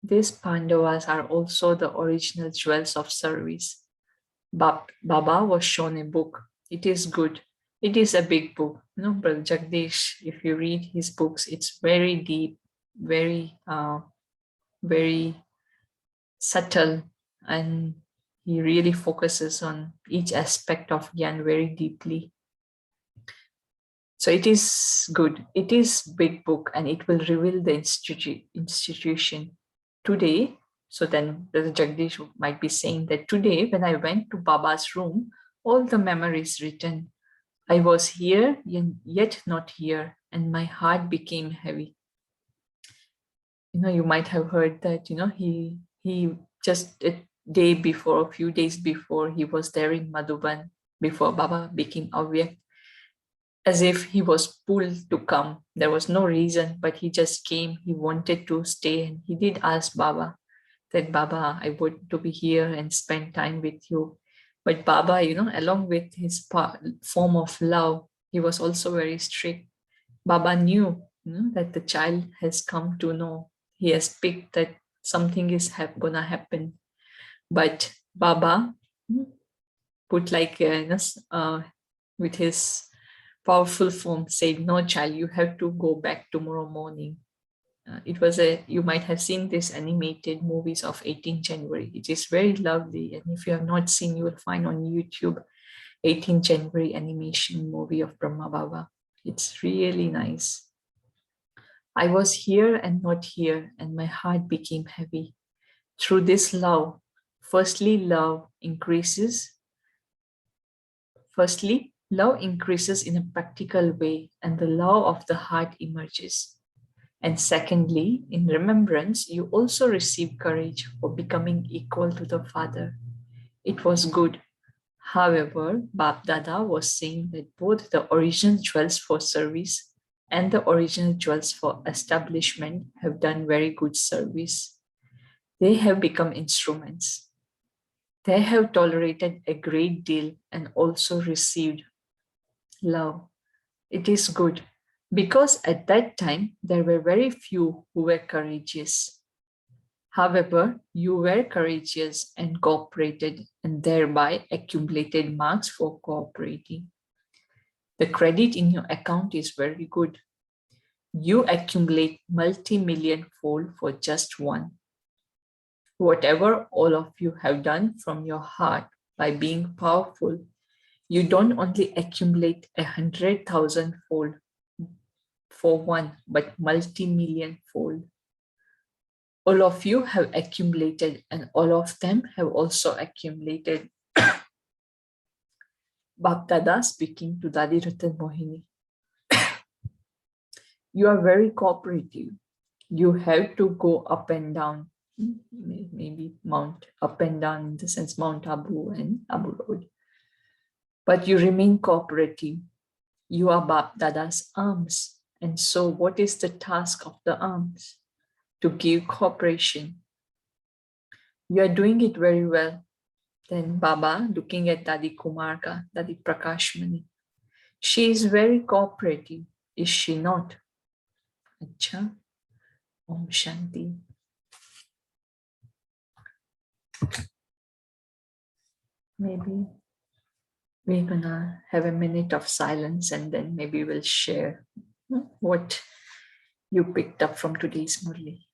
These Pandavas are also the original jewels of service. Baba was shown a book. It is good. It is a big book. Brother Jagdish, if you read his books, it's very deep, very, very subtle, and he really focuses on each aspect of Gyan very deeply. So it is good. It is big book, and it will reveal the institution. Today, so then Brother Jagdish might be saying that today when I went to Baba's room, all the memories written. I was here, yet not here, and my heart became heavy. You might have heard that, he just a day before, a few days before, he was there in Madhuban before Baba became Avyak, as if he was pulled to come. There was no reason, but he just came. He wanted to stay, and he did ask Baba that, Baba, I want to be here and spend time with you. But Baba, along with his form of love, he was also very strict. Baba knew that the child has come to know. He has picked that something is gonna happen. But Baba put with his powerful form, said, no child, you have to go back tomorrow morning. You might have seen this animated movies of 18 January. It is very lovely. And if you have not seen, you will find on YouTube 18 January animation movie of Brahma Baba. It's really nice. I was here and not here, and my heart became heavy. Through this love, love increases in a practical way, and the love of the heart emerges. And secondly, in remembrance, you also receive courage for becoming equal to the Father. It was good. However, Bap Dada was saying that both the original jewels for service and the original jewels for establishment have done very good service. They have become instruments. They have tolerated a great deal and also received love. It is good because at that time there were very few who were courageous. However, you were courageous and cooperated and thereby accumulated marks for cooperating. The credit in your account is very good. You accumulate multi-million fold for just one. Whatever all of you have done from your heart by being powerful, you don't only accumulate 100,000 fold for one, but multi-million fold. All of you have accumulated, and all of them have also accumulated. Bapdada speaking to Dadi Ratan Mohini. You are very cooperative. You have to go up and down, maybe Mount up and down in the sense Mount Abu and Abu Road. But you remain cooperative. You are Bapdada's arms. And so what is the task of the arms? To give cooperation. You are doing it very well. Then Baba, looking at Dadi Kumarka, Dadi Prakashmani, she is very cooperative, is she not? Acha. Om Shanti. Maybe we're gonna have a minute of silence and then maybe we'll share what you picked up from today's Murli.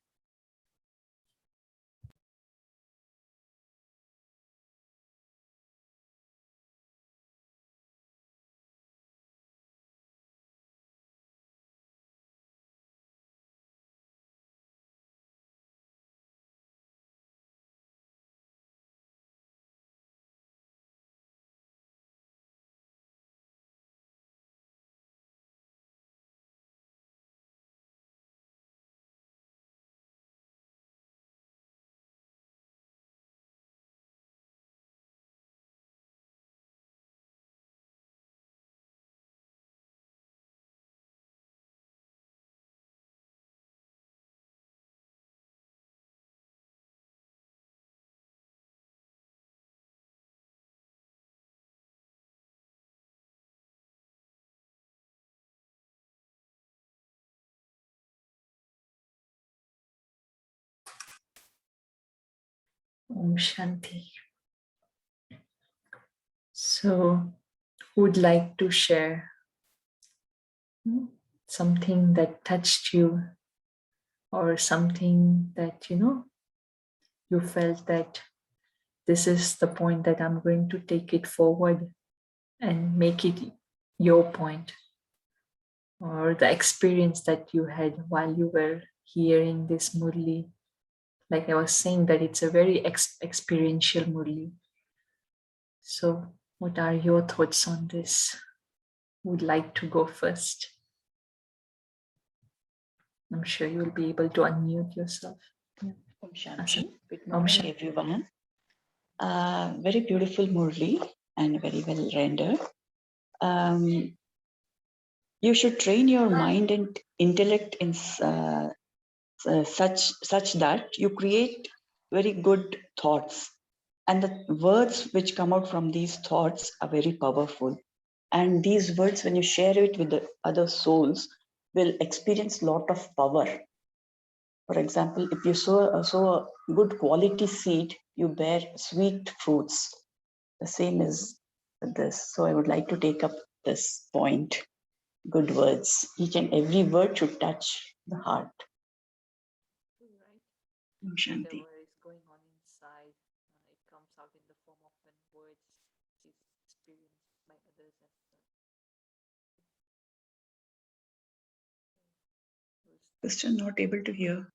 Om Shanti. So, who would like to share something that touched you or something that, you felt that this is the point that I'm going to take it forward and make it your point, or the experience that you had while you were hearing this Murli. Like I was saying, that it's a very experiential Murli. So what are your thoughts on this? Who would like to go first? I'm sure you will be able to unmute yourself. Yeah. Om Shanti. Good morning, everyone. Very beautiful Murli and very well rendered. You should train your mind and intellect in such that you create very good thoughts, and the words which come out from these thoughts are very powerful. And these words, when you share it with the other souls, will experience lot of power. For example, if you sow a good quality seed, you bear sweet fruits. The same is this. So I would like to take up this point. Good words. Each and every word should touch the heart. Shanti. whatever is going on inside, it comes out in the form of when words is experienced by others as well. Sister, not able to hear.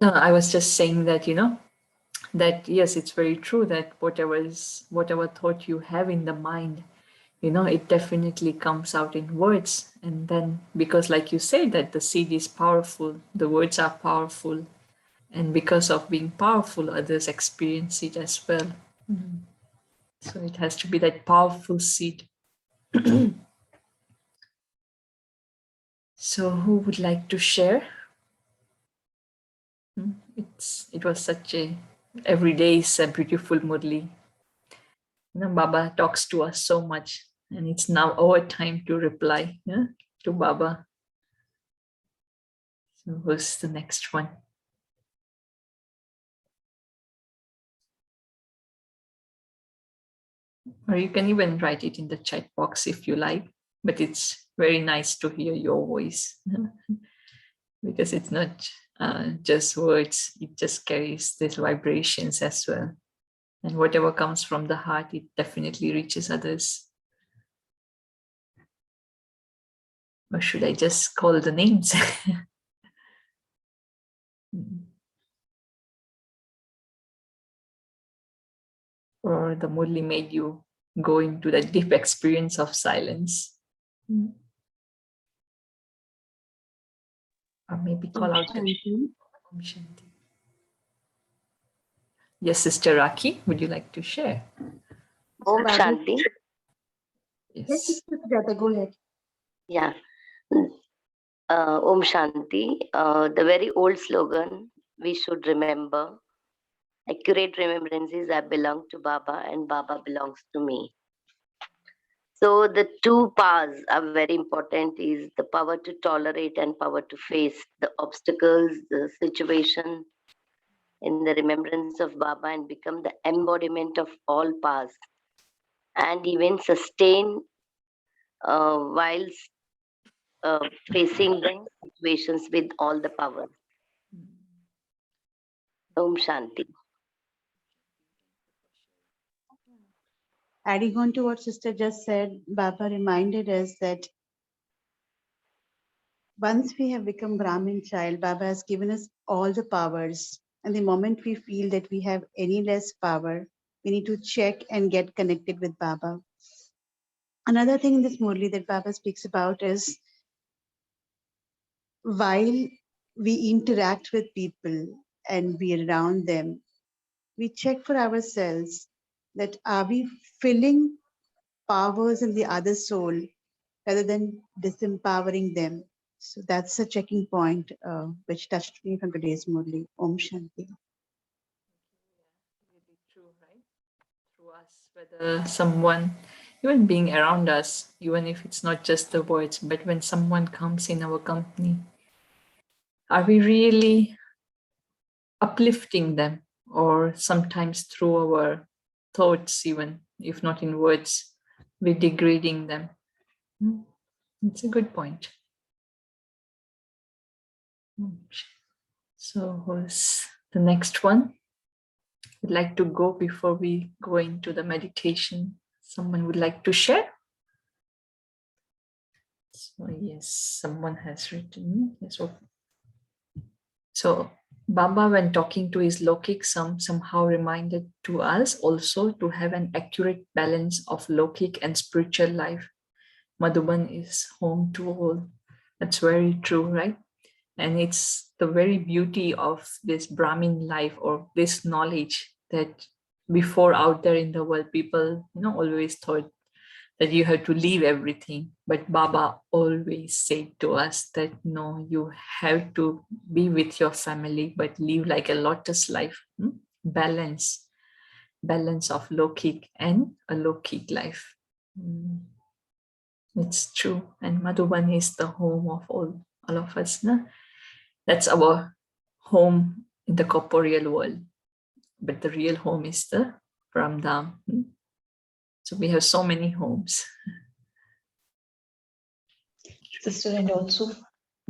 No, I was just saying that, that yes, it's very true that whatever thought you have in the mind, it definitely comes out in words. And then, because like you said, that the seed is powerful, the words are powerful, and because of being powerful, others experience it as well. So it has to be that powerful seed. So who would like to share? It was such a every day is a beautiful Murli. Baba talks to us so much, and it's now our time to reply to Baba. So who's the next one? Or you can even write it in the chat box if you like, but it's very nice to hear your voice because it's not just words, it just carries these vibrations as well. And whatever comes from the heart, it definitely reaches others. Or should I just call the names? Or the Murli made you go into that deep experience of silence? Or maybe call out the name. Om Shanti. Yes, Sister Raki, would you like to share? Om Shanti. Yes. Sujata, go ahead. Yeah. Om Shanti. The very old slogan, we should remember. Accurate remembrances, I belong to Baba and Baba belongs to me. So the two powers are very important, is the power to tolerate and power to face the obstacles, the situation in the remembrance of Baba and become the embodiment of all powers and even sustain whilst facing the situations with all the powers. Om Shanti. Adding on to what Sister just said, Baba reminded us that once we have become Brahmin child, Baba has given us all the powers. And the moment we feel that we have any less power, we need to check and get connected with Baba. Another thing in this Murli that Baba speaks about is while we interact with people and be around them, we check for ourselves that are we filling powers in the other soul rather than disempowering them. So that's a checking point which touched me from today's Murli. Om Shanti. Really true, right? Through us, whether someone, even being around us, even if it's not just the words, but when someone comes in our company, are we really uplifting them? Or sometimes through our thoughts, even if not in words, we're degrading them. It's a good point. So who's the next one? Would like to go before we go into the meditation? Someone would like to share? So yes, someone has written. So Baba, when talking to his Lokik, somehow reminded to us also to have an accurate balance of Lokik and spiritual life. Madhuban is home to all. That's very true, right? And it's the very beauty of this Brahmin life or this knowledge that before out there in the world, people, always thought that you have to leave everything. But Baba always said to us that no, you have to be with your family, but live like a lotus life. Balance of Lokik and a Lokik life. It's true. And Madhuban is the home of all of us. No? That's our home in the corporeal world. But the real home is the Brahmdham. So we have so many homes. Sister, and also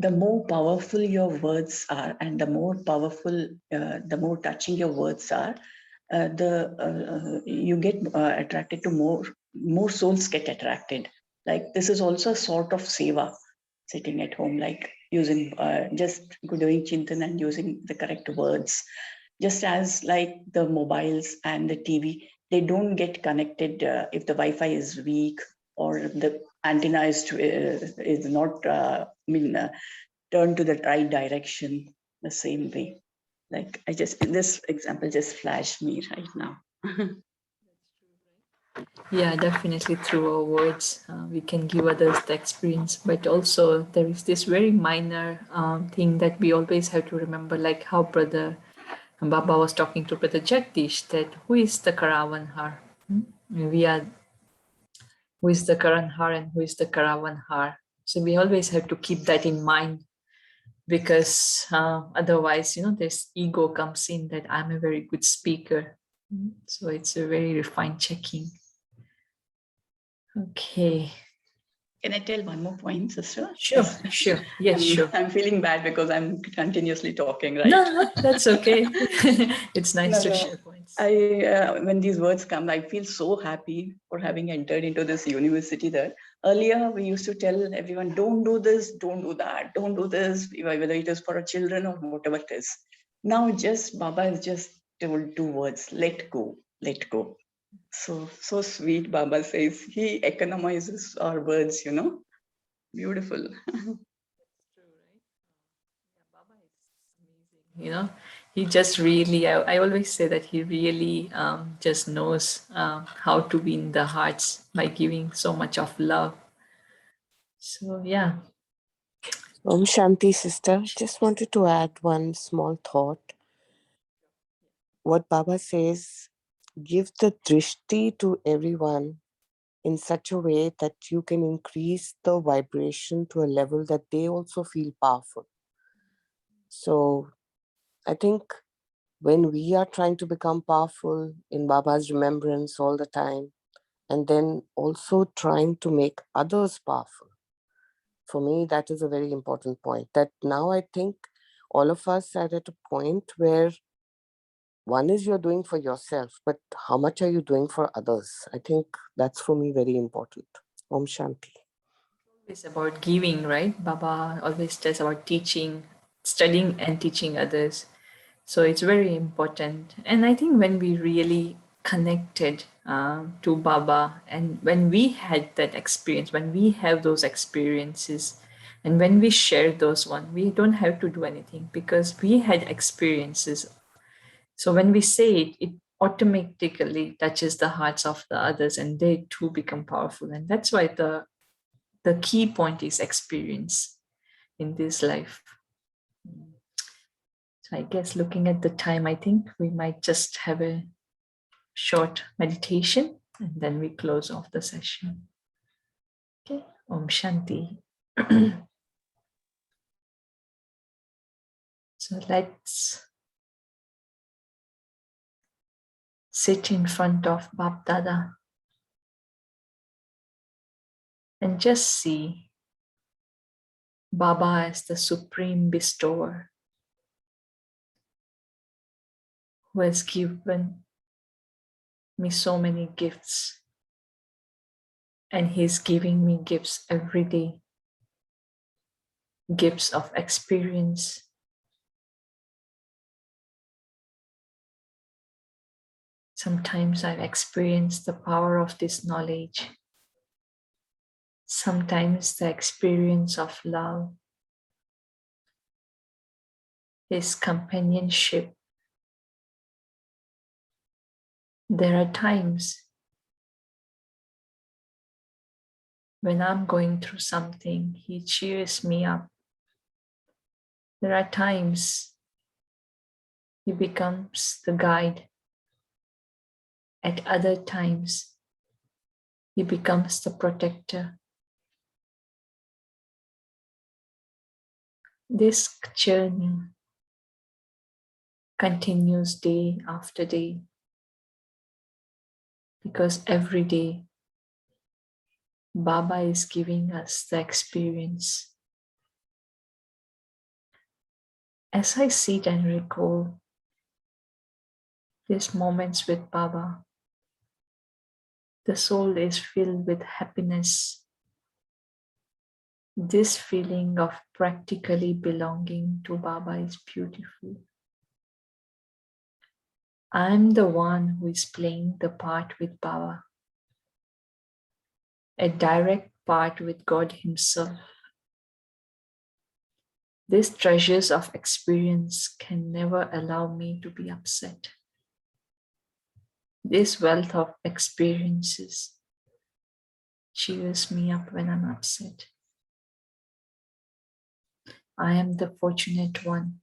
the more powerful your words are, and the more powerful, the more touching your words are, you get attracted to more souls get attracted. Like this is also a sort of seva, sitting at home, like using just doing chintan and using the correct words. Just as like the mobiles and the TV, they don't get connected if the Wi-Fi is weak or the antenna is not turned to the right direction. The same way, like this example just flashed me right now. Yeah, definitely through our words, we can give others the experience. But also there is this very minor thing that we always have to remember, like how Brother Baba was talking to Brother Jagdish, that who is the Karavanhar? We are, who is the Karanhar and who is the Karavanhar? So we always have to keep that in mind, because otherwise, this ego comes in that I'm a very good speaker. So it's a very refined checking. Okay. Can I tell one more point, sister? Sure. Yes, sure. I'm feeling bad because I'm continuously talking, right? No, that's okay. It's nice to share points. When these words come, I feel so happy for having entered into this university there. Earlier, we used to tell everyone, don't do this, don't do that, don't do this, whether it is for our children or whatever it is. Now, Baba has just told 2 words, let go, let go. So sweet, Baba says. He economizes our words, Beautiful. He just really, I always say that he really just knows how to win the hearts by giving so much of love. So yeah. Om Shanti, sister. Just wanted to add one small thought. What Baba says, give the drishti to everyone in such a way that you can increase the vibration to a level that they also feel powerful. So I think when we are trying to become powerful in Baba's remembrance all the time, and then also trying to make others powerful, for me, that is a very important point. That now I think all of us are at a point where one is you're doing for yourself, but how much are you doing for others? I think that's for me very important. Om Shanti. It's about giving, right? Baba always says about teaching, studying and teaching others. So it's very important. And I think when we really connected to Baba, and when we had that experience, when we have those experiences, and when we share those we don't have to do anything because we had experiences. So when we say it, it automatically touches the hearts of the others and they too become powerful. And that's why the key point is experience in this life. So I guess looking at the time, I think we might just have a short meditation and then we close off the session. Okay, Om Shanti. So let's sit in front of Bap Dada and just see Baba as the supreme bestower who has given me so many gifts, and he's giving me gifts every day, gifts of experience, sometimes I've experienced the power of this knowledge, sometimes the experience of love, his companionship. There are times when I'm going through something, he cheers me up. There are times he becomes the guide. At other times, he becomes the protector. This journey continues day after day, because every day Baba is giving us the experience As I sit and recall these moments with Baba, the soul is filled with happiness. This feeling of practically belonging to Baba is beautiful. I'm the one who is playing the part with Baba, a direct part with God Himself. These treasures of experience can never allow me to be upset. This wealth of experiences cheers me up when I'm upset. I am the fortunate one.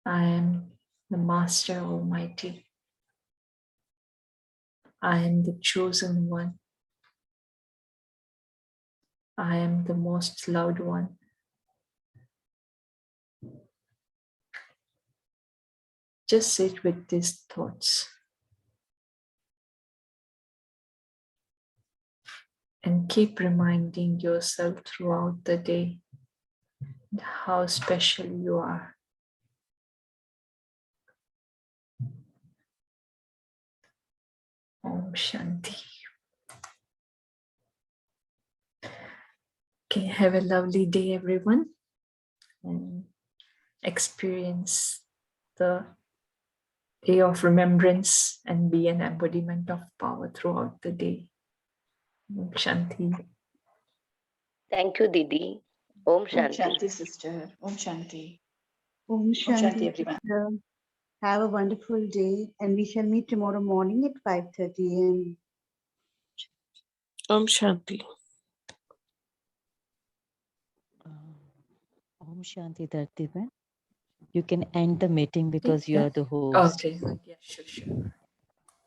I am the Master Almighty. I am the chosen one. I am the most loved one. Just sit with these thoughts and keep reminding yourself throughout the day how special you are. Om Shanti. Okay, have a lovely day, everyone, and experience the day of remembrance and be an embodiment of power throughout the day. Om Shanti. Thank you, Didi. Om Om Shanti. Shanti, sister. Om Shanti. Om Om Shanti, Shanti, everyone. sister. Have a wonderful day, and we shall meet tomorrow morning at 5:30 a.m. Om Shanti. Om Shanti Dartiban. You can end the meeting because you are the host. Okay, yeah, sure.